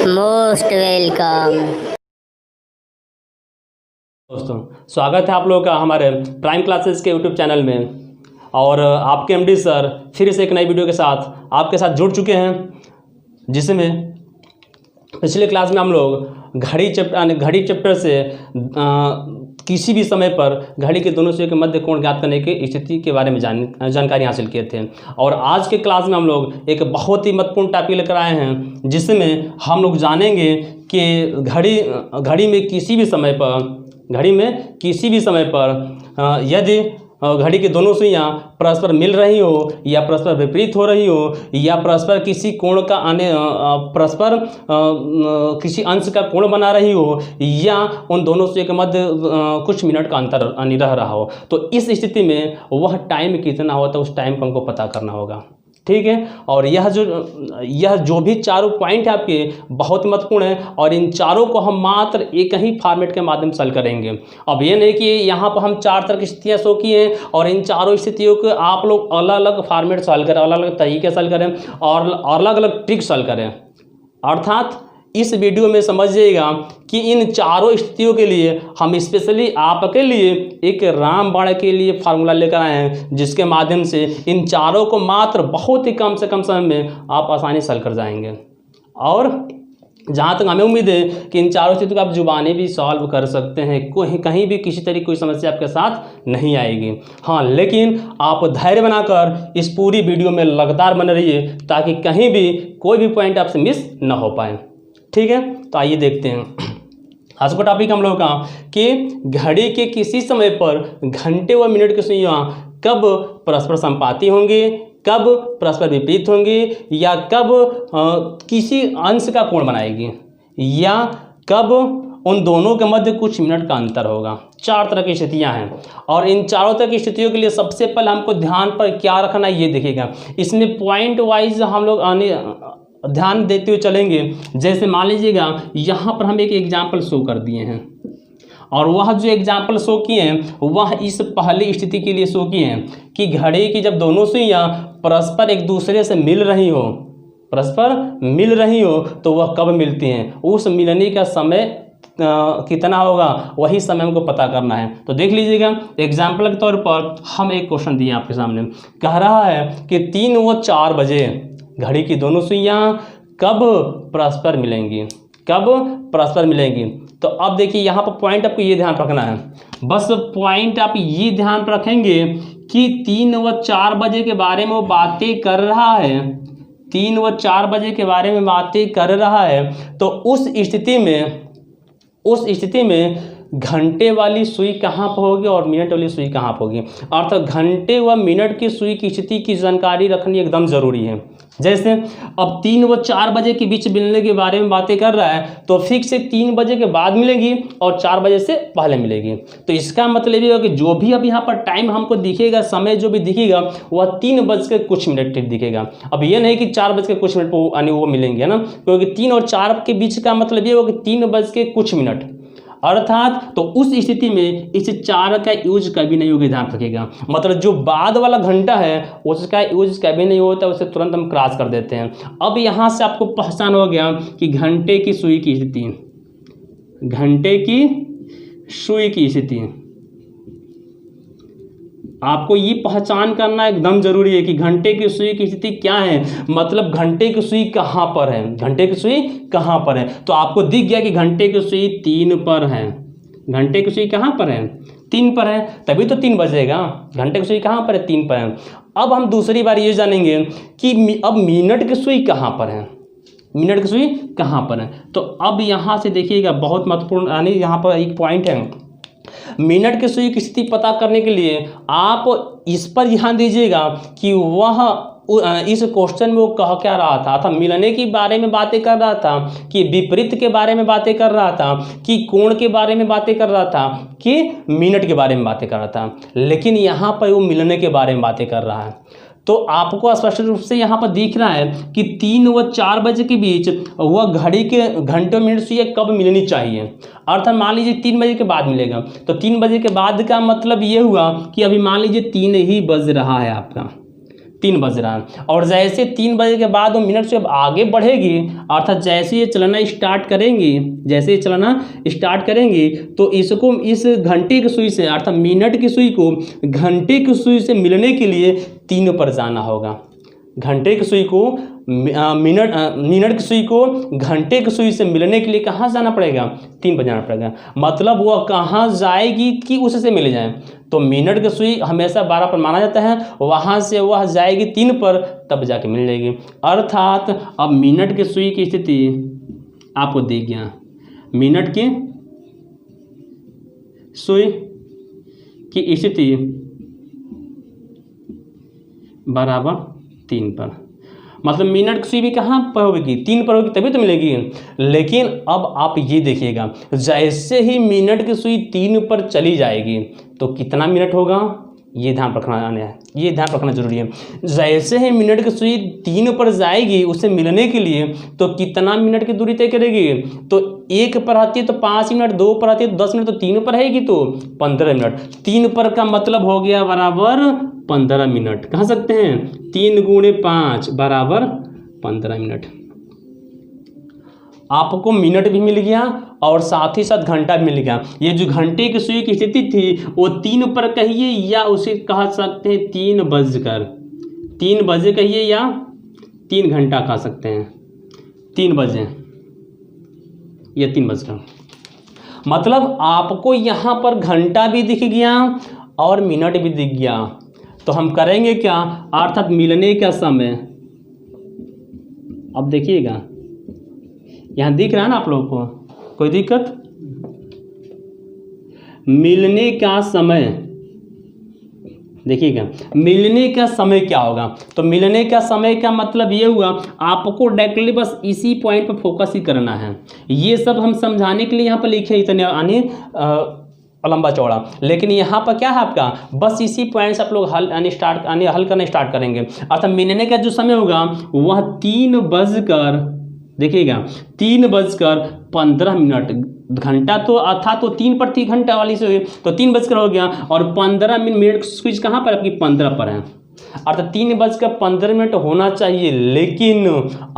Most welcome. दोस्तों, स्वागत है आप लोगों का हमारे प्राइम क्लासेस के यूट्यूब चैनल में। और आपके एमडी सर फिर से एक नई वीडियो के साथ आपके साथ जुड़ चुके हैं, जिसमें पिछले क्लास में हम लोग घड़ी चैप्टर से किसी भी समय पर घड़ी के दोनों सुइयों के मध्य कोण ज्ञात करने की स्थिति के बारे में जानकारी हासिल किए थे। और आज के क्लास में हम लोग एक बहुत ही महत्वपूर्ण टॉपिक लेकर आए हैं, जिसमें हम लोग जानेंगे कि घड़ी में किसी भी समय पर यदि घड़ी की दोनों सुइयां परस्पर मिल रही हो या परस्पर विपरीत हो रही हो या परस्पर किसी कोण का परस्पर किसी अंश का कोण बना रही हो या उन दोनों सुइयों के मध्य कुछ मिनट का अंतर रह रहा हो, तो इस स्थिति में वह टाइम कितना होता है उस टाइम को हमको पता करना होगा। ठीक है। और यह जो भी चारों पॉइंट है आपके बहुत महत्वपूर्ण है, और इन चारों को हम मात्र एक ही फॉर्मेट के माध्यम से हल करेंगे। अब ये नहीं कि यहाँ पर हम चार तरह की स्थितियाँ शो की हैं और इन चारों स्थितियों को आप लोग अलग अलग फॉर्मेट से हल करें, अलग अलग तरीके से हल करें और अलग अलग ट्रिक्स हल करें। अर्थात इस वीडियो में समझिएगा कि इन चारों स्थितियों के लिए हम स्पेशली आपके लिए एक रामबाण के लिए फार्मूला लेकर आए हैं, जिसके माध्यम से इन चारों को मात्र बहुत ही कम से कम समय में आप आसानी से हल कर जाएंगे। और जहाँ तक हमें उम्मीद है कि इन चारों स्थितियों को आप जुबानी भी सॉल्व कर सकते हैं, कहीं भी किसी तरह की कोई समस्या आपके साथ नहीं आएगी। हाँ, लेकिन आप धैर्य बनाकर इस पूरी वीडियो में लगातार बने रहिए ताकि कहीं भी कोई भी पॉइंट आपसे मिस न हो पाए। ठीक है, तो आइए देखते हैं आज का टॉपिक हम लोगों का कि घड़ी के किसी समय पर घंटे व मिनट की सुइयां कब परस्पर संपाती होंगी, कब परस्पर विपरीत होंगी या कब किसी अंश का कोण बनाएगी या कब उन दोनों के मध्य कुछ मिनट का अंतर होगा। चार तरह की स्थितियां हैं और इन चारों तरह की स्थितियों के लिए सबसे पहले हमको ध्यान पर क्या रखना है ये देखिएगा। इसमें पॉइंट वाइज हम लोग ध्यान देते हुए चलेंगे। जैसे मान लीजिएगा यहाँ पर हम एक एग्जाम्पल शो कर दिए हैं और वह जो एग्जाम्पल शो किए हैं वह इस पहली स्थिति के लिए शो किए हैं कि घड़ी की जब दोनों सुइयां परस्पर एक दूसरे से मिल रही हो तो वह कब मिलती हैं, उस मिलने का समय कितना होगा, वही समय हमको पता करना है। तो देख लीजिएगा एग्जाम्पल के तौर पर हम एक क्वेश्चन दिए आपके सामने, कह रहा है कि 3 व 4 बजे घड़ी की दोनों सुइयां कब परस्पर मिलेंगी। तो अब देखिए यहाँ पर पॉइंट आपको ये ध्यान रखना है, बस पॉइंट आप ये ध्यान रखेंगे कि 3 व 4 बजे के बारे में वो बातें कर रहा है, 3 व 4 बजे के बारे में बातें कर रहा है। तो उस स्थिति में घंटे वाली सुई कहाँ पर होगी और मिनट वाली सुई कहाँ पर होगी। अर्थात घंटे व मिनट की सुई की स्थिति की जानकारी रखनी एकदम ज़रूरी है। जैसे अब 3 व 4 बजे के बीच मिलने के बारे में बातें कर रहा है तो फिक्स से 3 बजे के बाद मिलेगी और 4 बजे से पहले मिलेगी। तो इसका मतलब ये है कि जो भी अब यहाँ पर टाइम हमको दिखेगा, समय जो भी दिखेगा वह 3 बज के कुछ मिनट दिखेगा। अब ये नहीं कि 4 बज के कुछ मिनट वो मिलेंगे ना, क्योंकि 3 और 4 के बीच का मतलब ये होगा कि 3 बज के कुछ मिनट। अर्थात तो उस स्थिति में इस 4 का यूज कभी नहीं होगा, ध्यान रखिएगा। मतलब जो बाद वाला घंटा है उसका यूज कभी नहीं होता, उसे तुरंत हम क्रॉस कर देते हैं। अब यहाँ से आपको पहचान हो गया कि घंटे की सुई की स्थिति आपको ये पहचान करना एकदम जरूरी है कि घंटे की सुई की स्थिति क्या है, मतलब घंटे की सुई कहाँ पर है। तो आपको दिख गया कि घंटे की सुई 3 पर है। घंटे की सुई कहाँ पर है? 3 पर है, तभी तो 3 बजेगा। घंटे की सुई कहाँ पर है? 3 पर है। अब हम दूसरी बार ये जानेंगे कि अब मिनट की सुई कहाँ पर है। तो अब यहाँ से देखिएगा बहुत महत्वपूर्ण, यानी यहाँ पर एक पॉइंट है। मिनट की सुई की स्थिति पता करने के लिए आप इस पर ध्यान दीजिएगा कि वह इस क्वेश्चन में वो कह क्या रहा था मिलने के बारे में बातें कर रहा था कि विपरीत के बारे में बातें कर रहा था कि कोण के बारे में बातें कर रहा था कि मिनट के बारे में बातें कर रहा था। लेकिन यहाँ पर वो मिलने के बारे में बातें कर रहा है। तो आपको स्पष्ट रूप से यहाँ पर दिख रहा है कि 3 व 4 बजे के बीच वह घड़ी के घंटों मिनट सुइयां कब मिलनी चाहिए। अर्थात मान लीजिए 3 बजे के बाद मिलेगा, तो 3 बजे के बाद का मतलब ये हुआ कि अभी मान लीजिए 3 ही बज रहा है आपका, 3 बज रहा है। और जैसे 3 बजे के बाद वो मिनट से अब आगे बढ़ेगी, अर्थात जैसे ये चलना स्टार्ट करेंगी, जैसे ये चलना स्टार्ट करेंगी तो इसको इस घंटे की सुई से अर्थात मिनट की सुई को घंटे की सुई से मिलने के लिए 3 पर जाना होगा। घंटे की सुई को मिनट की सुई को घंटे की सुई से मिलने के लिए कहाँ जाना पड़ेगा? 3 पर जाना पड़ेगा। मतलब वह कहाँ जाएगी कि उससे मिल जाए? तो मिनट की सुई हमेशा 12 पर माना जाता है, वहाँ से वह जाएगी 3 पर, तब जाके मिल जाएगी। अर्थात अब मिनट की सुई की स्थिति आपको दी गया, मिनट की सुई की स्थिति बराबर 3 पर। मतलब मिनट की सुई भी कहाँ पर होगी? 3 पर होगी, तभी तो मिलेगी। लेकिन अब आप ये देखिएगा, जैसे ही मिनट की सुई 3 पर चली जाएगी तो कितना मिनट होगा, ये ध्यान रखना है, ये ध्यान रखना जरूरी है। जैसे ही मिनट की सुई 3 पर जाएगी उससे मिलने के लिए तो कितना मिनट की दूरी तय करेगी? तो 1 पर आती है तो 5 मिनट, 2 पर आती है तो 10 मिनट, तो 3 पर रहेगी तो 15 मिनट। 3 पर का मतलब हो गया बराबर 15 मिनट। कह सकते हैं 3 × 5 बराबर 15 मिनट। आपको मिनट भी मिल गया और साथ ही साथ घंटा भी मिल गया। ये जो घंटे की सुई की स्थिति थी वो 3 पर कहिए या उसे कह सकते हैं 3 बजे कहिए या 3 घंटा कह सकते हैं, 3 बजे या 3 बजकर। मतलब आपको यहाँ पर घंटा भी दिख गया और मिनट भी दिख गया। तो हम करेंगे क्या? अर्थात मिलने का समय, अब देखिएगा यहाँ दिख रहा है ना आप लोगों को, कोई दिक्कत? मिलने का समय देखिएगा, मिलने का समय क्या होगा? तो मिलने का समय का मतलब ये हुआ, आपको डायरेक्टली बस इसी पॉइंट पर फोकस ही करना है। ये सब हम समझाने के लिए यहाँ पर लिखे इतने आने लंबा चौड़ा, लेकिन यहाँ पर क्या है आपका, बस इसी पॉइंट से आप लोग हल करना स्टार्ट करेंगे। अर्थात मिलने का जो समय होगा वह 3 बजकर, देखिएगा 3 बजकर 15 मिनट। घंटा तो अर्थात तो 3 पर थी घंटा वाली से, तो 3 बजकर हो गया और 15 मिनट स्विच कहाँ पर आपकी 15 पर है, अर्थात 3 बजकर 15 मिनट होना चाहिए। लेकिन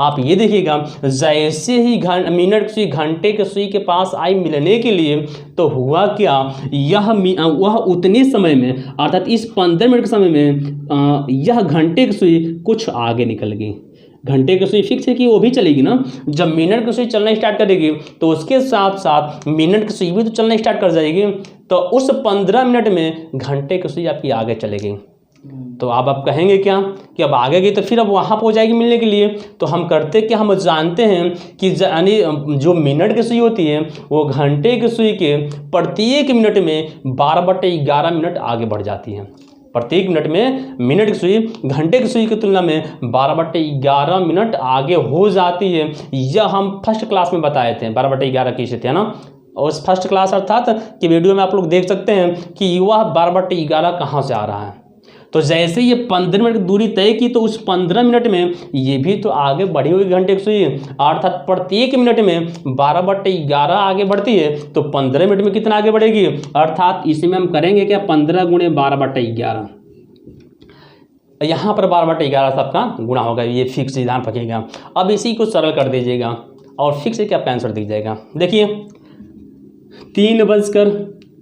आप ये देखिएगा, जैसे ही मिनट की घंटे के सुई के पास आई मिलने के लिए तो हुआ क्या, वह उतने समय में अर्थात इस 15 मिनट के समय में यह घंटे की सुई कुछ आगे निकल गई। घंटे की सुई फिक्स है कि वो भी चलेगी ना, जब मिनट की सुई चलना स्टार्ट करेगी तो उसके साथ साथ मिनट की सुई भी तो चलना स्टार्ट कर जाएगी। तो उस 15 मिनट में घंटे की सुई आपकी आगे चलेगी। तो अब आप कहेंगे क्या कि अब आगे गई तो फिर अब वहाँ पर हो जाएगी मिलने के लिए। तो हम करते क्या, हम जानते हैं कि यानी जो मिनट की सुई होती है वो घंटे की सुई के प्रत्येक मिनट में 12/11 मिनट आगे बढ़ जाती है। प्रत्येक मिनट में मिनट की सुई घंटे की सुई की तुलना में 12/11 मिनट आगे हो जाती है। यह हम फर्स्ट क्लास में बताए थे 12/11 की स्थिति, है ना। और उस फर्स्ट क्लास अर्थात कि वीडियो में आप लोग देख सकते हैं कि वह 12/11 कहाँ से आ रहा है। तो जैसे ये 15 मिनट की दूरी तय की तो उस 15 मिनट में ये भी तो आगे बढ़ी हुई घंटे की सुई, अर्थात प्रत्येक मिनट में 12/11 आगे बढ़ती है तो 15 मिनट में कितना आगे बढ़ेगी, अर्थात इसमें हम करेंगे क्या 15 × 12/11। यहाँ पर 12/11 से आपका गुणा होगा, ये फिक्स ध्यान रखिएगा। अब इसी को सरल कर दीजिएगा और फिक्स के आपका आंसर दिख जाएगा। देखिए 3 बजकर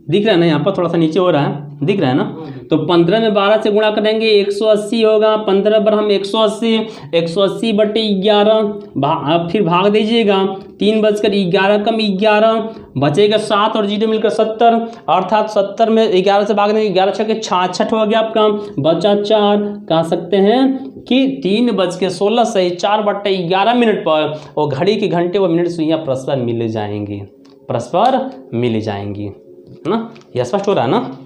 दिख रहा है ना, यहाँ पर थोड़ा सा नीचे हो रहा है, दिख रहा है ना। तो 15 में 12 से गुणा करेंगे 180 होगा, 15 पर हम 180/11 फिर भाग दीजिएगा 3 बजकर 11 कम 11 बचेगा 7 और 0 मिलकर 70, अर्थात 70 में 11 से भाग देंगे 11 6 के 66 हो गया आपका, बचा 4। कह सकते हैं कि 3:16 से 4/11 मिनट पर वो घड़ी के घंटे व मिनट सुइयाँ परस्पर मिल जाएंगी, परस्पर मिल जाएंगी, है ना। यह स्पष्ट हो रहा है ना।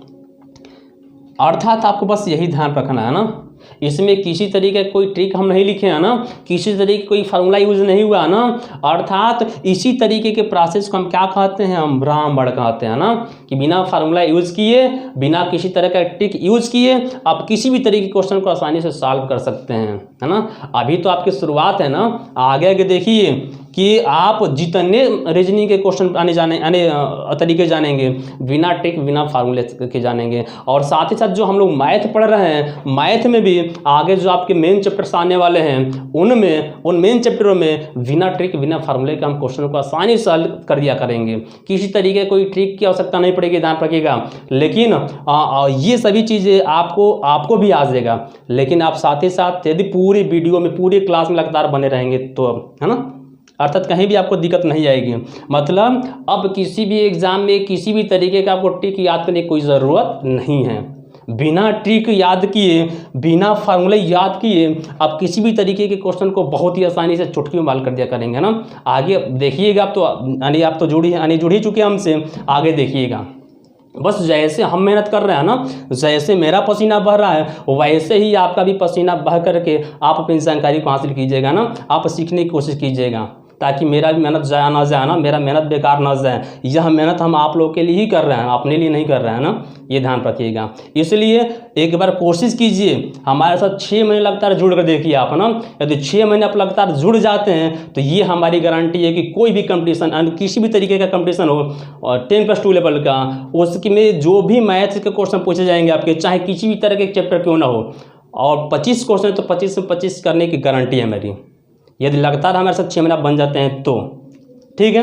अर्थात आपको बस यही ध्यान रखना है ना, इसमें किसी तरीके का कोई ट्रिक हम नहीं लिखे हैं ना, किसी तरीके का कोई फार्मूला यूज नहीं हुआ ना। अर्थात इसी तरीके के प्रोसेस को हम क्या कहते हैं, हम ब्राह्मण कहते हैं ना, कि बिना फार्मूला यूज किए, बिना किसी तरह का ट्रिक यूज किए आप किसी भी तरीके के क्वेश्चन को आसानी से सॉल्व कर सकते हैं, है ना। अभी तो आपकी शुरुआत है ना, आगे आगे देखिए कि आप जितने रीजनिंग के क्वेश्चन आने तरीके जानेंगे, बिना ट्रिक बिना फार्मूले के जानेंगे। और साथ ही साथ जो हम लोग मैथ पढ़ रहे हैं, मैथ में भी आगे जो आपके मेन चैप्टर्स आने वाले हैं, उन मेन चैप्टरों में बिना ट्रिक बिना फार्मूले के हम क्वेश्चन को आसानी से हल कर दिया करेंगे। किसी तरीके कोई ट्रिक की आवश्यकता नहीं पड़ेगी, ध्यान रखिएगा। लेकिन ये सभी चीज़ें आपको भी आ जाएगा, लेकिन आप साथ ही साथ यदि पूरी वीडियो में पूरी क्लास में लगातार बने रहेंगे तो, है ना, अर्थात कहीं भी आपको दिक्कत नहीं आएगी। मतलब अब किसी भी एग्जाम में किसी भी तरीके का आपको ट्रिक याद करने की कोई ज़रूरत नहीं है। बिना ट्रिक याद किए, बिना फार्मूले याद किए आप किसी भी तरीके के क्वेश्चन को बहुत ही आसानी से चुटकी में हल कर दिया करेंगे ना। आगे देखिएगा, आप तो जुड़ ही चुके हैं हमसे, आगे देखिएगा। बस जैसे हम मेहनत कर रहे हैं ना, जैसे मेरा पसीना बह रहा है, वैसे ही आपका भी पसीना बह करके आप अपनी जानकारी को हासिल कीजिएगा ना, आप सीखने की कोशिश कीजिएगा, ताकि मेरा भी मेहनत जाया ना जाए ना, मेरा मेहनत बेकार ना जाए। यह मेहनत हम आप लोगों के लिए ही कर रहे हैं, अपने लिए नहीं कर रहे हैं ना, ये ध्यान रखिएगा। इसलिए एक बार कोशिश कीजिए, हमारे साथ 6 महीने लगातार जुड़ कर देखिए आप, है ना। यदि 6 महीने आप लगातार जुड़ जाते हैं तो ये हमारी गारंटी है कि कोई भी कंपटीशन, किसी भी तरीके का कंपटीशन हो, और 10+2 लेवल का, उसकी में जो भी मैथ के क्वेश्चन पूछे जाएंगे आपके, चाहे किसी भी तरह के चैप्टर क्यों ना हो, और 25 क्वेश्चन तो 25 में 25 करने की गारंटी है मेरी, यदि लगातार हमारे साथ 6 महीना बन जाते हैं तो। ठीक है,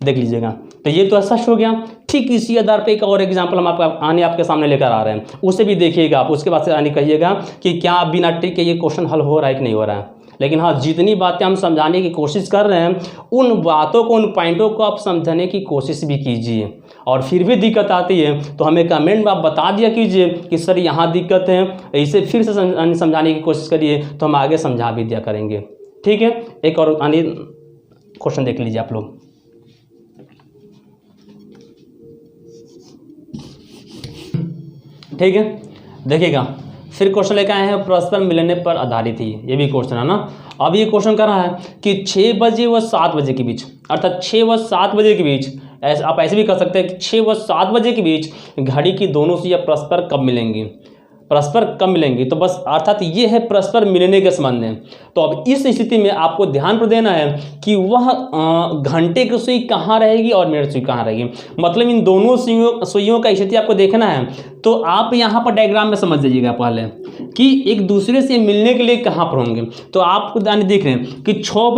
देख लीजिएगा। तो ये तो सच हो गया। ठीक इसी आधार पे एक और एग्जांपल हम आपके सामने लेकर आ रहे हैं, उसे भी देखिएगा आप। उसके बाद से आने कहिएगा कि क्या बिना ट्रिक के ये क्वेश्चन हल हो रहा है कि नहीं हो रहा है। लेकिन हाँ, जितनी बातें हम समझाने की कोशिश कर रहे हैं, उन बातों को, उन पॉइंटों को आप समझाने की कोशिश भी कीजिए। और फिर भी दिक्कत आती है तो हमें कमेंट में आप बता दिया कीजिए कि सर यहाँ दिक्कत है, इसे फिर से समझाने की कोशिश करिए, तो हम आगे समझा भी दिया करेंगे। ठीक है, एक और आने क्वेश्चन देख लीजिए आप लोग। ठीक है, देखिएगा, फिर क्वेश्चन लेकर आए हैं, परस्पर मिलने पर आधारित ही, ये भी क्वेश्चन है ना। अब ये क्वेश्चन कर रहा है कि 6 बजे व 7 बजे के बीच, अर्थात 6 व 7 बजे के बीच, आप ऐसे भी कर सकते हैं कि 6 व 7 बजे के बीच घड़ी की दोनों सुइयां परस्पर कब मिलेंगी, परस्पर कब मिलेंगी। तो बस अर्थात ये है परस्पर मिलने के संबंध में। तो अब इस स्थिति में आपको ध्यान पर देना है कि वह घंटे की सुई कहाँ रहेगी और मिनट सुई कहाँ रहेगी। मतलब इन दोनों सुइयों का स्थिति आपको देखना है। तो आप यहाँ पर डायग्राम में समझ जाइएगा पहले कि एक दूसरे से मिलने के लिए कहाँ पर होंगे। तो आपको देख रहे हैं कि 6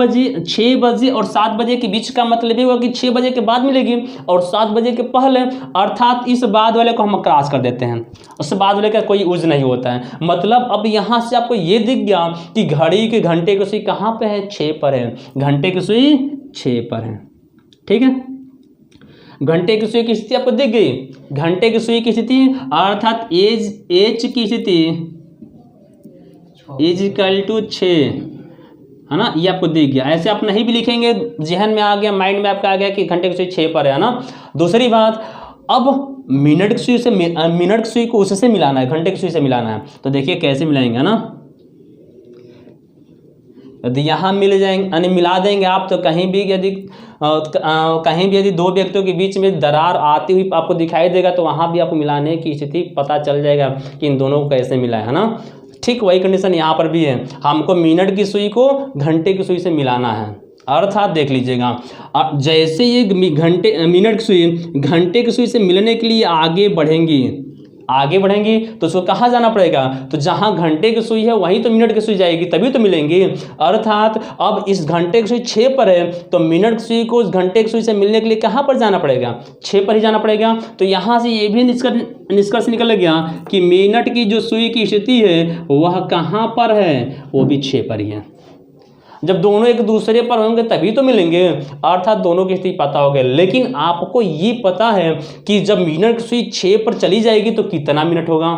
बजे और 7 बजे के बीच का मतलब ये हुआ कि 6 बजे के बाद मिलेगी और 7 बजे के पहले, अर्थात इस बाद वाले को हम क्रॉस कर देते हैं, उससे बाद वाले का कोई यूज नहीं होता है। मतलब अब यहाँ से आपको ये दिख गया कि घड़ी के घंटे की सुई कहाँ पे है, 6 पर है, घंटे की सुई 6 पर है। ठीक है, घंटे की सुई की स्थिति आपको दिख गई। घंटे की सुई की स्थिति अर्थात एज की स्थिति =6 है ना, ये आपको दिख गया। ऐसे आप नहीं भी लिखेंगे, जहन में आ गया, माइंड में आपका आ गया कि घंटे की सुई 6 पर है ना। दूसरी बात, अब मिनट की सुई को उससे मिलाना है, घंटे की सुई से मिलाना है। तो देखिए कैसे मिलाएंगे ना, यदि यहाँ मिल जाएंगे यानी मिला देंगे आप, तो कहीं भी यदि 2 व्यक्तियों के बीच में दरार आती हुई आपको दिखाई देगा, तो वहाँ भी आपको मिलाने की स्थिति पता चल जाएगा कि इन दोनों को कैसे मिला है ना। ठीक वही कंडीशन यहाँ पर भी है, हमको मिनट की सुई को घंटे की सुई से मिलाना है। अर्थात देख लीजिएगा, जैसे ये मिनट की सुई घंटे की सुई से मिलने के लिए आगे बढ़ेंगी तो उसको कहाँ जाना पड़ेगा, तो जहाँ घंटे की सुई है वहीं तो मिनट की सुई जाएगी, तभी तो मिलेंगी। अर्थात अब इस घंटे की सुई 6 पर है, तो मिनट की सुई को उस घंटे की सुई से मिलने के लिए कहाँ पर जाना पड़ेगा, 6 पर ही जाना पड़ेगा। तो यहाँ से ये भी निष्कर्ष निकल गया कि मिनट की जो सुई की स्थिति है वह कहाँ पर है, वो भी 6 पर ही है। जब दोनों एक दूसरे पर होंगे तभी तो मिलेंगे, अर्थात दोनों की स्थिति पता हो गया। लेकिन आपको ये पता है कि जब मिनट की सुई 6 पर चली जाएगी तो कितना मिनट होगा,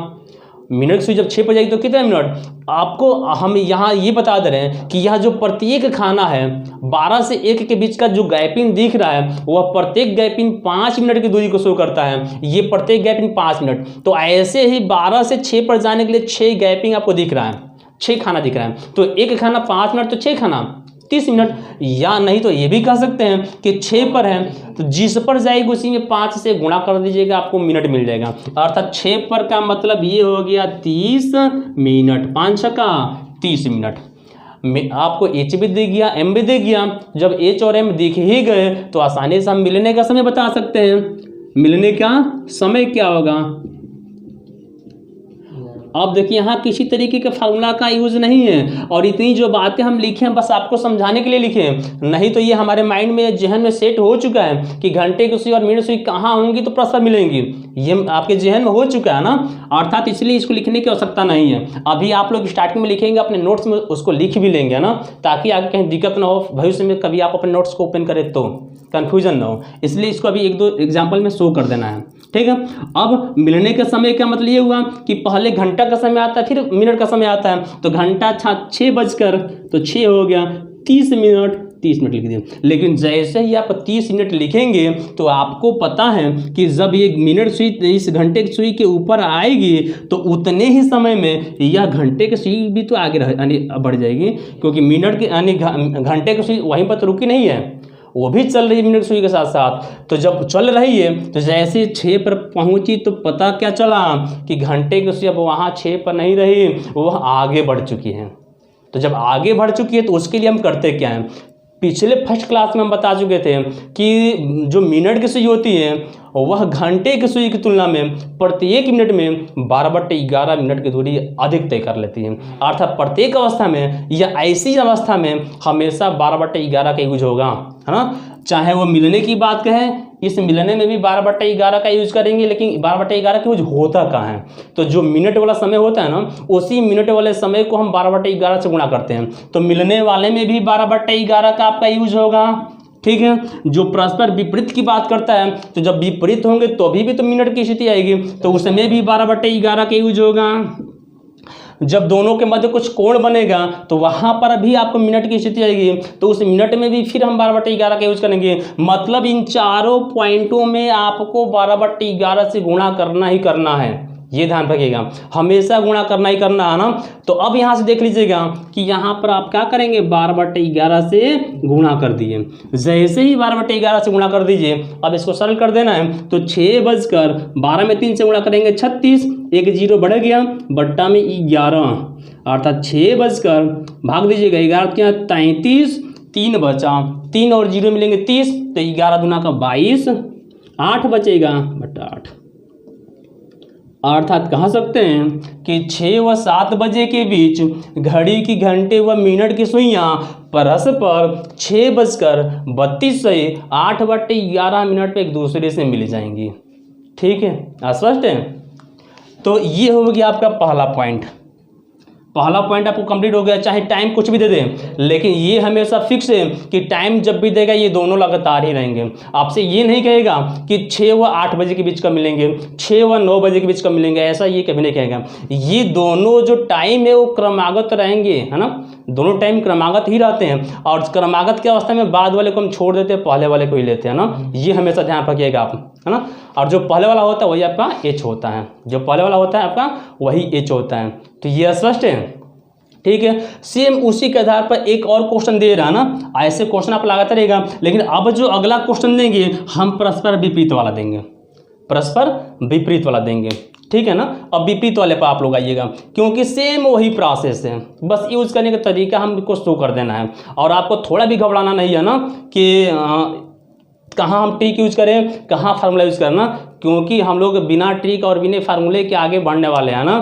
मिनट की सुई जब 6 पर जाएगी तो कितना मिनट, आपको हम यहाँ ये बता दे रहे हैं कि यह जो प्रत्येक खाना है 12 से 1 के बीच का जो गैपिंग दिख रहा है, वह प्रत्येक गैपिंग 5 मिनट की दूरी को शो करता है। ये प्रत्येक गैपिंग 5 मिनट, तो ऐसे ही 12 से 6 पर जाने के लिए 6 गैपिंग आपको दिख रहा है, 6 खाना दिख रहा है। तो एक खाना 5 मिनट, तो 6 खाना 30 मिनट। या नहीं तो ये भी कह सकते हैं कि 6 पर है तो जिस पर जाएगी उसी में 5 से गुणा कर दीजिएगा, आपको मिनट मिल जाएगा। अर्थात 6 पर का मतलब ये हो गया 30 मिनट, 5 का 30 मिनट। आपको एच भी दे गया, एम भी दे गया। जब एच और एम दिख ही गए तो आसानी से हम मिलने का समय बता सकते हैं। मिलने का समय क्या होगा? अब देखिए यहाँ किसी तरीके के फार्मूला का यूज नहीं है, और इतनी जो बातें हम लिखे हैं बस आपको समझाने के लिए लिखे हैं, नहीं तो ये हमारे माइंड में, जहन में सेट हो चुका है कि घंटे की सुई और मिनट सुई कहाँ होंगी तो परस्पर मिलेंगी। ये आपके जहन में हो चुका है ना, अर्थात इसलिए इसको लिखने की आवश्यकता नहीं है। अभी आप लोग स्टार्टिंग में लिखेंगे, अपने नोट्स में उसको लिख भी लेंगे ना, ताकि आगे कहीं दिक्कत ना हो, भविष्य में कभी आप अपने नोट्स को ओपन करें तो कंफ्यूजन ना हो। इसलिए इसको अभी एक दो एग्जाम्पल में शो कर देना है, ठीक है। अब मिलने का समय का मतलब ये हुआ कि पहले घंटा का समय आता है, फिर मिनट का समय आता है। तो घंटा 6 बजकर, तो 6 हो गया, 30 मिनट, 30 मिनट लिख दिया। लेकिन जैसे ही आप 30 मिनट लिखेंगे तो आपको पता है कि जब ये मिनट सुई इस घंटे की सुई के ऊपर आएगी तो उतने ही समय में यह घंटे की सुई भी तो आगे बढ़ जाएगी, क्योंकि मिनट के यानी घंटे की सुई वहीं पर तो रुकी नहीं है, वो भी चल रही है मिनट सुई के साथ साथ। तो जब चल रही है तो जैसे 6 पर पहुंची तो पता क्या चला कि घंटे की सुई अब वहाँ 6 पर नहीं रही, वह आगे बढ़ चुकी है। तो जब आगे बढ़ चुकी है तो उसके लिए हम करते क्या हैं? पिछले फर्स्ट क्लास में हम बता चुके थे कि जो मिनट की सुई होती है वह घंटे की सुई की तुलना में प्रत्येक मिनट में 12/11 मिनट की दूरी अधिक तय कर लेती है। अर्थात प्रत्येक अवस्था में या ऐसी अवस्था में हमेशा 12/11 का यूज होगा, है ना। चाहे वो मिलने की बात कहें, इस मिलने में भी 12/11 का यूज करेंगे, लेकिन 12/11 का यूज होता कहाँ है? तो जो मिनट वाला समय होता है ना, उसी मिनट वाले समय को हम 12/11 से गुणा करते हैं। तो मिलने वाले में भी 12/11 का आपका यूज होगा, ठीक है। जो परस्पर विपरीत की बात करता है, तो जब विपरीत होंगे तो अभी भी तो मिनट की स्थिति आएगी, तो उसमें भी 12/11 का यूज होगा। जब दोनों के मध्य कुछ कोण बनेगा तो वहां पर भी आपको मिनट की स्थिति आएगी, तो उस मिनट में भी फिर हम 12/11 का यूज करेंगे। मतलब इन चारों पॉइंटों में आपको 12/11 से गुणा करना ही करना है, ये ध्यान रखिएगा, हमेशा गुणा करना ही करना है ना। तो अब यहां से देख लीजिएगा कि यहां पर आप क्या करेंगे, 12/11 से गुणा कर दिए। जैसे ही 12/11 से गुणा कर दीजिए, अब इसको सरल कर देना है, तो 6 में 3 से गुणा करेंगे 36, एक 0 बढ़ गया, बट्टा में 11, अर्थात 6 बजकर भाग दीजिएगा 11 क्या 33, 3 बचा, 3 और 0 मिलेंगे 30, तो 11 दूना का 22, 8 बचेगा बट्टा 8। अर्थात कह सकते हैं कि 6 व 7 बजे के बीच घड़ी की घंटे व मिनट की सुइयां परस्पर 6:32 से 8/11 मिनट पे एक दूसरे से मिल जाएंगी, ठीक है, स्पष्ट है। तो ये हो गया आपका पहला पॉइंट। पहला पॉइंट आपको कंप्लीट हो गया, चाहे टाइम कुछ भी दे दें, लेकिन ये हमेशा फिक्स है कि टाइम जब भी देगा ये दोनों लगातार ही रहेंगे। आपसे ये नहीं कहेगा कि 6 व 8 बजे के बीच का मिलेंगे, 6 व 9 बजे के बीच का मिलेंगे, ऐसा ये कभी नहीं कहेगा। ये दोनों जो टाइम है वो क्रमागत रहेंगे, है ना, दोनों टाइम क्रमागत ही रहते हैं। और क्रमागत की अवस्था में बाद वाले को हम छोड़ देते हैं, पहले वाले को ही लेते हैं ना, ये हमेशा ध्यान रखिएगा आप, है ना। और जो पहले वाला होता है वही आपका एच होता है, जो पहले वाला होता है आपका वही एच होता है। तो ये स्पष्ट है, ठीक है। सेम उसी के आधार पर एक और क्वेश्चन दे रहा है ना, ऐसे क्वेश्चन आप लगाते रहेगा, लेकिन अब जो अगला क्वेश्चन देंगे हम परस्पर विपरीत वाला देंगे, परस्पर विपरीत वाला देंगे, ठीक है ना। अब विपरीत वाले पर आप लोग आइएगा, क्योंकि सेम वही प्रोसेस है, बस यूज करने का तरीका हमको शो कर देना है। और आपको थोड़ा भी घबराना नहीं है ना कि कहाँ हम ट्रिक यूज करें, कहाँ फार्मूला यूज करना, क्योंकि हम लोग बिना ट्रिक और बिना फार्मूले के आगे बढ़ने वाले हैं ना,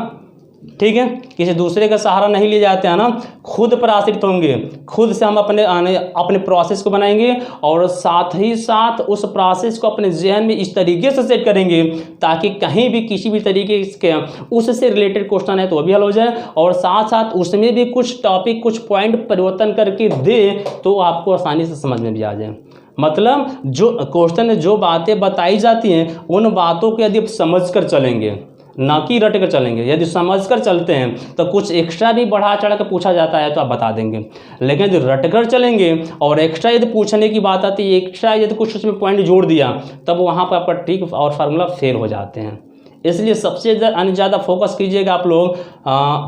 ठीक है। किसी दूसरे का सहारा नहीं ले जाते हैं ना, खुद पर आश्रित होंगे, खुद से हम अपने प्रोसेस को बनाएंगे, और साथ ही साथ उस प्रोसेस को अपने जहन में इस तरीके से सेट करेंगे ताकि कहीं भी किसी भी तरीके के उससे रिलेटेड क्वेश्चन है तो वो भी हल हो जाए, और साथ साथ उसमें भी कुछ टॉपिक कुछ पॉइंट परिवर्तन करके दे तो आपको आसानी से समझ में भी आ जाए। मतलब जो क्वेश्चन में जो बातें बताई जाती हैं उन बातों को यदि आप समझ कर चलेंगे, ना कि रट कर चलेंगे, यदि समझ कर चलते हैं तो कुछ एक्स्ट्रा भी बढ़ा चढ़ा कर पूछा जाता है तो आप बता देंगे। लेकिन यदि रट कर चलेंगे और एक्स्ट्रा यदि पूछने की बात आती है, एक्स्ट्रा यदि कुछ उसमें पॉइंट जोड़ दिया, तब वहाँ पर आपका ट्रिक और फार्मूला फेल हो जाते हैं। इसलिए सबसे ज़्यादा फोकस कीजिएगा आप लोग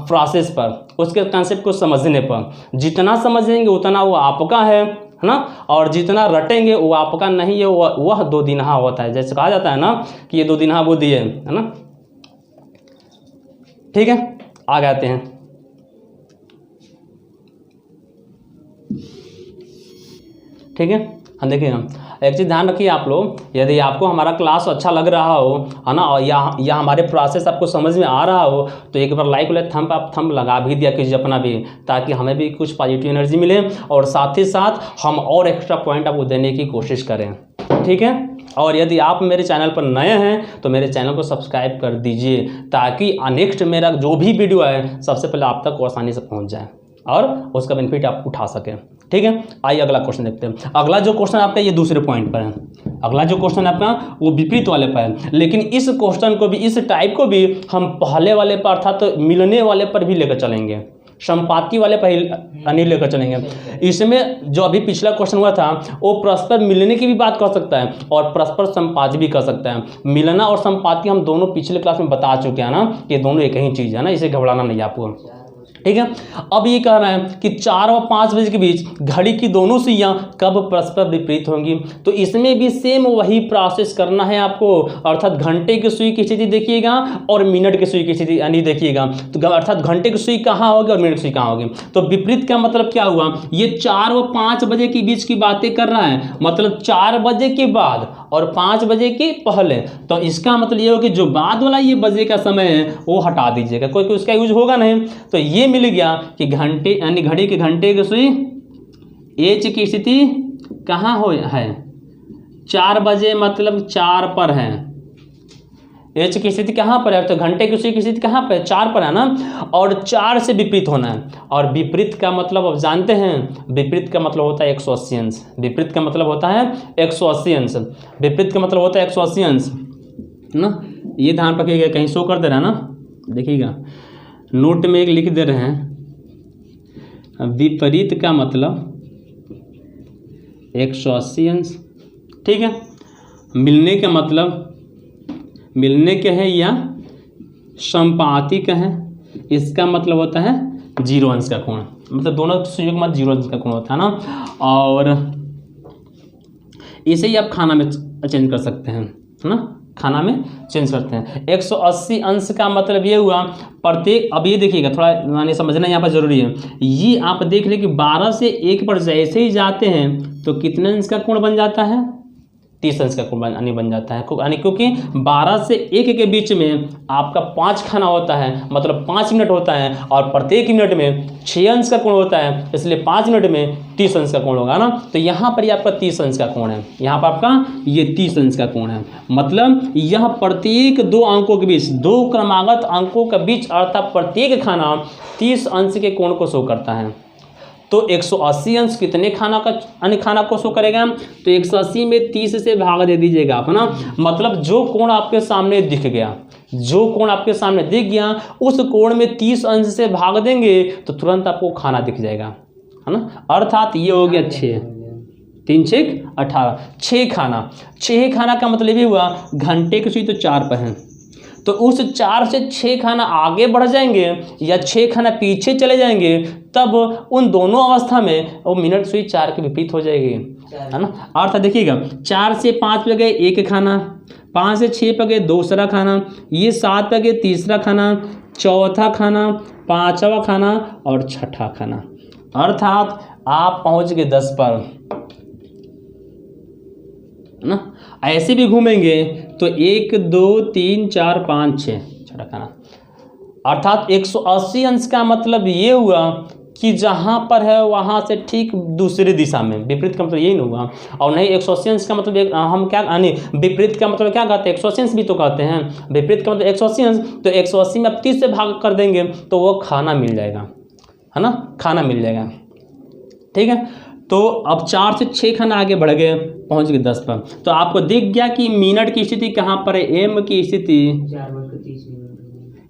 प्रोसेस पर, उसके कंसेप्ट को समझने पर। जितना समझेंगे उतना वो आपका है ना, और जितना रटेंगे वो आपका नहीं है, वह 2 दिनहा होता है। जैसे कहा जाता है ना कि ये 2 दिनहा बुद्धि है ना, ठीक है। आ जाते हैं, ठीक है। हम देखिएगा, एक चीज़ ध्यान रखिए आप लोग, यदि आपको हमारा क्लास अच्छा लग रहा हो, है ना, और या हमारे प्रोसेस आपको समझ में आ रहा हो, तो एक बार लाइक वाले थंब लगा भी दिया कीजिए अपना भी, ताकि हमें भी कुछ पॉजिटिव एनर्जी मिले और साथ ही साथ हम और एक्स्ट्रा पॉइंट आपको देने की कोशिश करें, ठीक है। और यदि आप मेरे चैनल पर नए हैं तो मेरे चैनल को सब्सक्राइब कर दीजिए, ताकि नेक्स्ट मेरा जो भी वीडियो है सबसे पहले आप तक आसानी से पहुंच जाए और उसका बेनिफिट आप उठा सकें, ठीक है। आइए अगला क्वेश्चन देखते हैं। अगला जो क्वेश्चन आपका ये दूसरे पॉइंट पर है, अगला जो क्वेश्चन आपका वो विपरीत वाले पर है, लेकिन इस क्वेश्चन को भी, इस टाइप को भी हम पहले वाले पर अर्थात तो मिलने वाले पर भी लेकर चलेंगे, संपाति वाले पर नहीं लेकर चलेंगे। इसमें जो अभी पिछला क्वेश्चन हुआ था वो परस्पर मिलने की भी बात कर सकता है और परस्पर संपाति भी कर सकता है। मिलना और संपाति हम दोनों पिछले क्लास में बता चुके हैं ना, ये दोनों एक ही चीज़ है ना, इसे घबराना नहीं आपको, ठीक है। अब ये कह रहा है कि 4 और 5 बजे के बीच घड़ी की दोनों सुइयां कब परस्पर विपरीत होंगी। तो इसमें भी सेम वही प्रोसेस करना है आपको, अर्थात घंटे की सुई की स्थिति देखिएगा और मिनट की सुई की स्थिति यानी देखिएगा, तो अर्थात घंटे की सुई कहाँ होगी और मिनट की सुई कहाँ होगी। तो विपरीत का मतलब क्या हुआ, ये 4 और 5 बजे के बीच की बातें कर रहा है, मतलब 4 बजे के बाद और 5 बजे के पहले। तो इसका मतलब ये हो कि जो बाद वाला ये बजे का समय है वो हटा दीजिएगा, कोई उसका यूज होगा नहीं। तो ये मिल गया कि घंटे यानी घड़ी के घंटे की सुई एच की स्थिति कहाँ हो है, 4 बजे मतलब 4 पर है, एच की स्थिति कहाँ पर है, तो घंटे की सुई की स्थिति कहाँ पर है, 4 पर है ना, और 4 से विपरीत होना है। और विपरीत का मतलब अब जानते हैं, विपरीत का मतलब होता है 180 अंश, विपरीत का मतलब होता है 180 अंश, विपरीत का मतलब होता है 180 अंश ना। ये ध्यान रखिएगा, कहीं शो कर दे रहा है ना, देखिएगा नोट में एक लिख दे रहे हैं, विपरीत का मतलब 180 अंश, ठीक है। मिलने का मतलब मिलने के हैं या संपाति का है, इसका मतलब होता है 0 अंश का कोण, मतलब दोनों सुइयों के मध्य 0 अंश का कोण होता है ना। और इसे ही आप खाना में चेंज कर सकते हैं, है ना, खाना में चेंज करते हैं। 180 अंश का मतलब ये हुआ प्रत्येक, अब ये देखिएगा थोड़ा माने समझना यहाँ पर जरूरी है, ये आप देख लें कि 12 से 1 पर जैसे ही जाते हैं तो कितने अंश का कोण बन जाता है, 30 अंश का कोण बन जाता है, यानी क्योंकि 12 से 1 के बीच में आपका 5 खाना होता है, मतलब 5 मिनट होता है, और प्रत्येक मिनट में 6 अंश का कोण होता है, इसलिए 5 मिनट में 30 अंश का कोण होगा ना। तो यहाँ पर ये आपका 30 अंश का कोण है, यहाँ पर आपका ये 30 अंश का कोण है, मतलब यह प्रत्येक 2 अंकों के बीच, 2 क्रमागत अंकों के बीच अर्थात प्रत्येक खाना 30 अंश के कोण को शो करता है। तो 180 अंश कितने खाना का अन्य खाना को शो करेगा, तो 180 में 30 से भाग दे दीजिएगा आप ना, मतलब जो कोण आपके सामने दिख गया, जो कोण आपके सामने दिख गया उस कोण में 30 अंश से भाग देंगे तो तुरंत आपको खाना दिख जाएगा, है ना। अर्थात ये हो गया 6, 3 6 18, 6 खाना। 6 खाना का मतलब ये हुआ घंटे की सुई तो 4 पर है, तो उस 4 से 6 खाना आगे बढ़ जाएंगे या 6 खाना पीछे चले जाएंगे, तब उन दोनों अवस्था में वो मिनट सुई 4 के विपरीत हो जाएगी, है ना। अर्थ देखिएगा, 4 से 5 पे गए 1 खाना, 5 से 6 पे गए दूसरा खाना, ये 7 पे गए तीसरा खाना, चौथा खाना, 5वां खाना और 6ठा खाना, अर्थात आप पहुंच गए 10 पर, है ना। ऐसे भी घूमेंगे तो 1 2 3 4 5 6 छठा खाना, अर्थात 180 अंश का मतलब ये हुआ कि जहाँ पर है वहाँ से ठीक दूसरी दिशा में, विपरीत का मतलब यही नहीं हुआ। और नहीं 180 अंश का मतलब हम क्या यानी विपरीत का मतलब क्या कहते हैं, 180 अंश भी तो कहते हैं, विपरीत का मतलब 180 अंश, तो 180 में आप 30 से भाग कर देंगे तो वो खाना मिल जाएगा, है ना, खाना मिल जाएगा, ठीक है। तो अब 4 से 6 खाना आगे बढ़ गए, पहुंच गए 10 पर, तो आपको दिख गया कि मिनट की स्थिति कहाँ पर है, एम की स्थिति,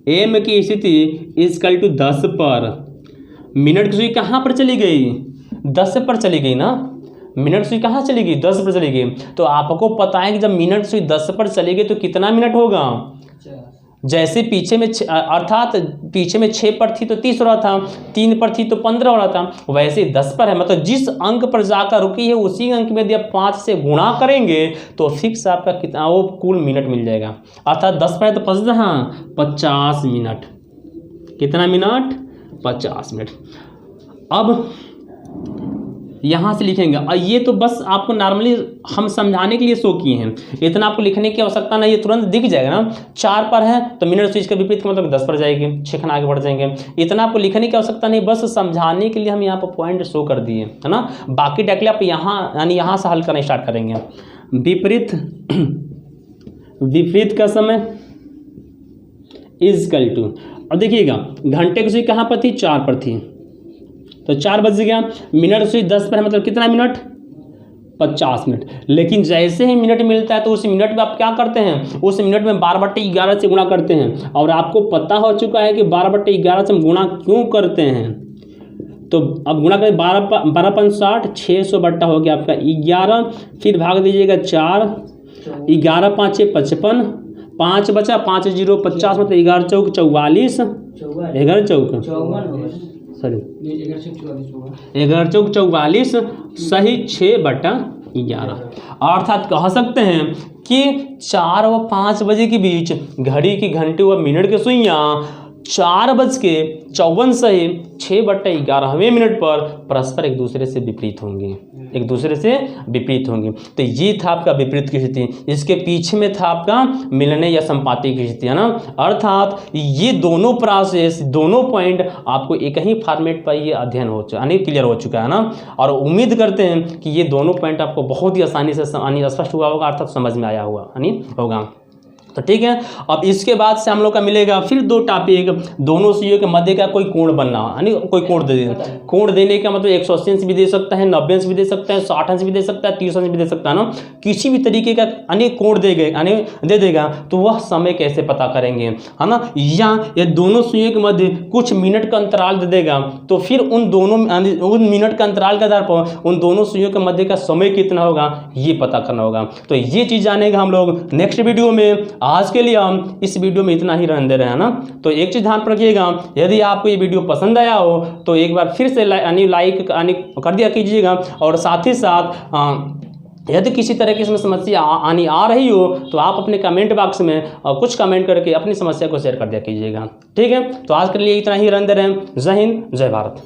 एम की स्थिति इक्वल टू 10 पर, मिनट की सुई कहाँ पर चली गई, 10 पर चली गई ना, मिनट सुई कहाँ चली गई, 10 पर चली गई। तो आपको पता है कि जब मिनट सुई 10 पर चली गई तो कितना मिनट होगा, जैसे पीछे में अर्थात पीछे में 6 पर थी तो 30 हो रहा था, 3 पर थी तो 15 हो रहा था, वैसे 10 पर है, मतलब जिस अंक पर जाकर रुकी है उसी अंक में यदि आप 5 से गुणा करेंगे तो फिक्स आपका कितना वो कुल मिनट मिल जाएगा। अर्थात 10 पर है तो 50 मिनट, कितना मिनट, 50 मिनट। अब यहाँ से लिखेंगे। और ये तो बस आपको नॉर्मली हम समझाने के लिए शो किए हैं, इतना आपको लिखने की आवश्यकता नहीं है, तुरंत दिख जाएगा ना। 4 पर है तो मिनट से इसका विपरीत का मतलब 10 पर जाएगी, 6 खाना आगे बढ़ जाएंगे। इतना आपको लिखने की आवश्यकता नहीं, बस समझाने के लिए हम यहाँ पर पॉइंट शो कर दिए, है ना। बाकी डायरेक्टली आप यहाँ यानी यहाँ से हल करना स्टार्ट करेंगे। विपरीत का समय इजकल टू, अब देखिएगा घंटे की सुई कहाँ पर थी, 4 पर थी, तो 4 बज गया। मिनट सुई 10 पर है, मतलब कितना मिनट, 50 मिनट। लेकिन जैसे ही मिनट मिलता है तो उस मिनट में आप क्या करते हैं, उस मिनट में 12/11 से गुणा करते हैं। और आपको पता हो चुका है कि 12/11 से हम गुणा क्यों करते हैं। तो अब गुणा करें 12×5 = 600 बट्टा हो गया आपका 11, फिर भाग दीजिएगा 4, 11×5 = 55, 5 बचा, 5 0 50, मतलब 11 चौक 44, 11 चौक सॉरी 11 चौक 44, सही 6/11। अर्थात कह सकते हैं कि 4 व 5 बजे के बीच घड़ी की घंटे व मिनट की सुइयाँ 4:54 सही 6/11वें मिनट पर परस्पर एक दूसरे से विपरीत होंगे, एक दूसरे से विपरीत होंगे। तो ये था आपका विपरीत की स्थिति, इसके पीछे में था आपका मिलने या संपाती की स्थिति, है ना। अर्थात ये दोनों प्रोसेस, दोनों पॉइंट आपको एक ही फॉर्मेट पर ये अध्ययन हो चुका, यानी क्लियर हो चुका है ना। और उम्मीद करते हैं कि ये दोनों पॉइंट आपको बहुत ही आसानी से स्पष्ट हुआ होगा, अर्थात समझ में आया हुआ होगा। तो ठीक है, अब इसके बाद से हम लोग का मिलेगा फिर 2 टॉपिक, दोनों सुइयों के मध्य का कोई कोण बनना, यानी कोई कोण दे देना। कोण देने का मतलब 180 अंश भी दे सकता है, 90 अंश भी दे सकता है, 60 अंश भी दे सकता है, 30 अंश भी दे सकता है ना। किसी भी तरीके का अनेक कोण दे देगा तो वह समय कैसे पता करेंगे, है ना। या ये दोनों सुइयों के मध्य कुछ मिनट का अंतराल दे देगा तो फिर उन मिनट का अंतराल के आधार पर उन दोनों सुइयों के मध्य का समय कितना होगा ये पता करना होगा। तो ये चीज़ जानेगा हम लोग नेक्स्ट वीडियो में। आज के लिए हम इस वीडियो में इतना ही रहने दे रहे हैं ना। तो एक चीज़ ध्यान रखिएगा, यदि आपको ये वीडियो पसंद आया हो तो एक बार फिर से लाइक कर दिया कीजिएगा। और साथ ही साथ यदि किसी तरह की इसमें समस्या आ रही हो तो आप अपने कमेंट बॉक्स में कुछ कमेंट करके अपनी समस्या को शेयर कर दिया कीजिएगा। ठीक है, तो आज के लिए इतना ही रहने दे रहे हैं। जय हिंद, जय भारत।